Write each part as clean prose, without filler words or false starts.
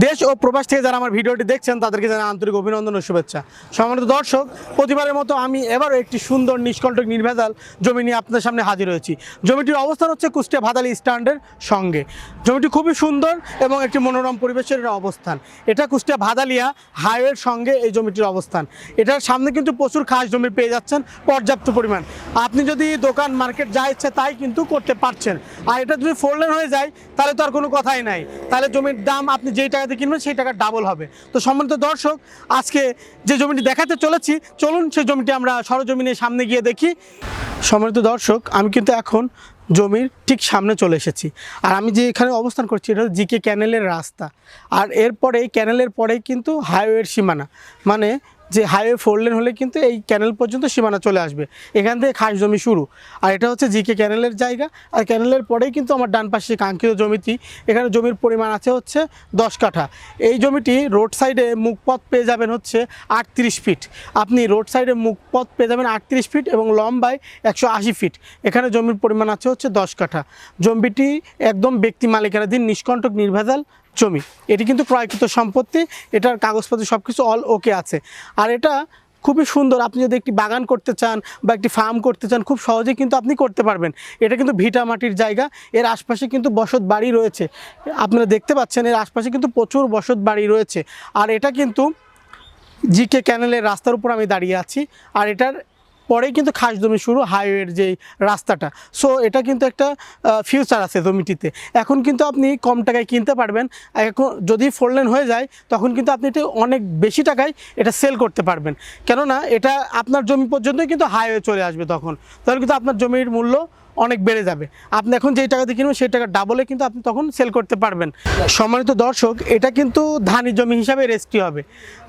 দেশ ও প্রবাস থেকে যারা আমার ভিডিওটি দেখছেন তাদেরকে জানাই আন্তরিক অভিনন্দন ও শুভেচ্ছা। সম্মানিত দর্শক, প্রতিবারের মতো আমি এবারও একটি সুন্দর নিষ্কণ্টক নির্ভেজাল জমি নিয়ে আপনাদের সামনে হাজির হয়েছি। জমিটির অবস্থান হচ্ছে কুষ্টিয়া ভাদালি স্ট্যান্ডের সঙ্গে। জমিটি খুবই সুন্দর এবং একটি মনোরম পরিবেশের অবস্থান। এটা কুষ্টিয়া ভাদালিয়া হাইওয়ের সঙ্গে এই জমিটির অবস্থান। এটার সামনে কিন্তু প্রচুর খাস জমি পেয়ে যাচ্ছেন পর্যাপ্ত পরিমাণ। আপনি যদি দোকান মার্কেট যা ইচ্ছে তাই কিন্তু করতে পারছেন। আর এটা যদি 4 লেন হয়ে যায় তাহলে তো আর কোনো কথাই নাই, তাহলে জমির দাম আপনি যেই টাকাতে কিনবেন সেই টাকা ডাবল হবে। তো সম্মানিত দর্শক, আজকে যে জমিটি দেখাতে চলেছি, চলুন সেই জমিটি আমরা সরজমিনের সামনে গিয়ে দেখি। সম্মানিত দর্শক, আমি কিন্তু এখন জমির ঠিক সামনে চলে এসেছি। আর আমি যে এখানে অবস্থান করছি এটা হচ্ছে জিকে ক্যানেলের রাস্তা। আর এরপরেই ক্যানেলের পরেই কিন্তু হাইওয়ের সীমানা, মানে যে হাইওয়ে 4 লেন হলে কিন্তু এই ক্যানেল পর্যন্ত সীমানা চলে আসবে। এখান থেকে খাস জমি শুরু। আর এটা হচ্ছে জিকে ক্যানেলের জায়গা। আর ক্যানেলের পরেই কিন্তু আমার ডান পাশে কাঙ্ক্ষিত জমিটি। এখানে জমির পরিমাণ আছে হচ্ছে 10 কাঠা। এই জমিটি রোড সাইডে মুখপথ পেয়ে যাবেন হচ্ছে 38 ফিট। আপনি রোড সাইডে মুখপথ পেয়ে যাবেন 38 ফিট এবং লম্বায় 180 ফিট। এখানে জমির পরিমাণ আছে হচ্ছে 10 কাঠা। জমিটি একদম ব্যক্তি মালিকানাধীন নিষ্কণ্টক নির্ভেজাল জমি। এটি কিন্তু ক্রয়কৃত সম্পত্তি। এটার কাগজপত্র সব কিছু অল ওকে আছে। আর এটা খুবই সুন্দর। আপনি যদি একটি বাগান করতে চান বা একটি ফার্ম করতে চান, খুব সহজেই কিন্তু আপনি করতে পারবেন। এটা কিন্তু ভিটা মাটির জায়গা। এর আশপাশে কিন্তু বসত বাড়ি রয়েছে। আপনারা দেখতে পাচ্ছেন এর আশপাশে কিন্তু প্রচুর বসত বাড়ি রয়েছে। আর এটা কিন্তু জিকে ক্যানেলের রাস্তার উপর আমি দাঁড়িয়ে আছি। আর এটার পরেই কিন্তু খাস জমি শুরু, হাইওয়ের যেই রাস্তাটা। সো এটা কিন্তু একটা ফিউচার আছে জমিটিতে। এখন কিন্তু আপনি কম টাকায় কিনতে পারবেন। এখন যদি 4 লেন হয়ে যায় তখন কিন্তু আপনি এটা অনেক বেশি টাকায় এটা সেল করতে পারবেন। কেননা এটা আপনার জমি পর্যন্তই কিন্তু হাইওয়ে চলে আসবে। তখন কিন্তু আপনার জমির মূল্য অনেক বেড়ে যাবে। আপনি এখন যেই টাকাতে কিনবেন সেই টাকা ডাবলে কিন্তু আপনি তখন সেল করতে পারবেন। সম্মানিত দর্শক, এটা কিন্তু ধানি জমি হিসাবে রেজিস্ট্রি হবে।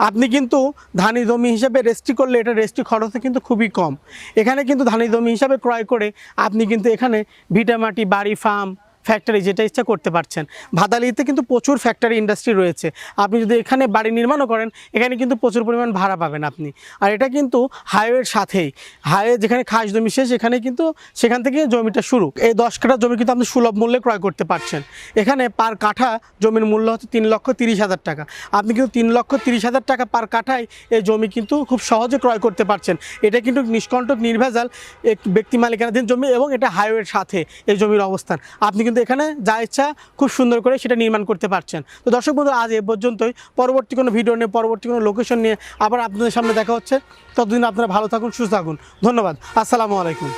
আপনি কিন্তু ধানি জমি হিসাবে রেজিস্ট্রি করলে এটা রেজিস্ট্রি খরচ কিন্তু খুবই কম। এখানে কিন্তু ধানি জমি হিসাবে ক্রয় করে আপনি কিন্তু এখানে ভিটামাটি, বাড়ি, ফার্ম, ফ্যাক্টরি যেটা ইচ্ছা করতে পারছেন। ভাদালিতে কিন্তু প্রচুর ফ্যাক্টরি ইন্ডাস্ট্রি রয়েছে। আপনি যদি এখানে বাড়ি নির্মাণও করেন, এখানে কিন্তু প্রচুর পরিমাণ ভাড়া পাবেন আপনি। আর এটা কিন্তু হাইওয়ের সাথেই, হাইওয়ে যেখানে খাস জমি শেষ এখানে কিন্তু সেখান থেকে জমিটা শুরু। এই 10 কাঠা জমি কিন্তু আপনি সুলভ মূল্যে ক্রয় করতে পারছেন। এখানে পার কাঠা জমির মূল্য হচ্ছে 3,30,000 টাকা। আপনি কিন্তু 3,30,000 টাকা পার কাঠায় এই জমি কিন্তু খুব সহজে ক্রয় করতে পারছেন। এটা কিন্তু নিষ্কণ্টক নির্ভেজাল এক ব্যক্তি মালিকানাধীন জমি এবং এটা হাইওয়ের সাথে এই জমির অবস্থান। আপনি কিন্তু এখানে যা ইচ্ছা খুব সুন্দর করে সেটা নির্মাণ করতে পারছেন। তো দর্শক বন্ধু, আজ এ পর্যন্তই। পরবর্তী কোনো ভিডিও নিয়ে, পরবর্তী কোনো লোকেশন নিয়ে আবার আপনাদের সামনে দেখা হচ্ছে। ততদিন আপনারা ভালো থাকুন, সুস্থ থাকুন। ধন্যবাদ। আসসালামু আলাইকুম।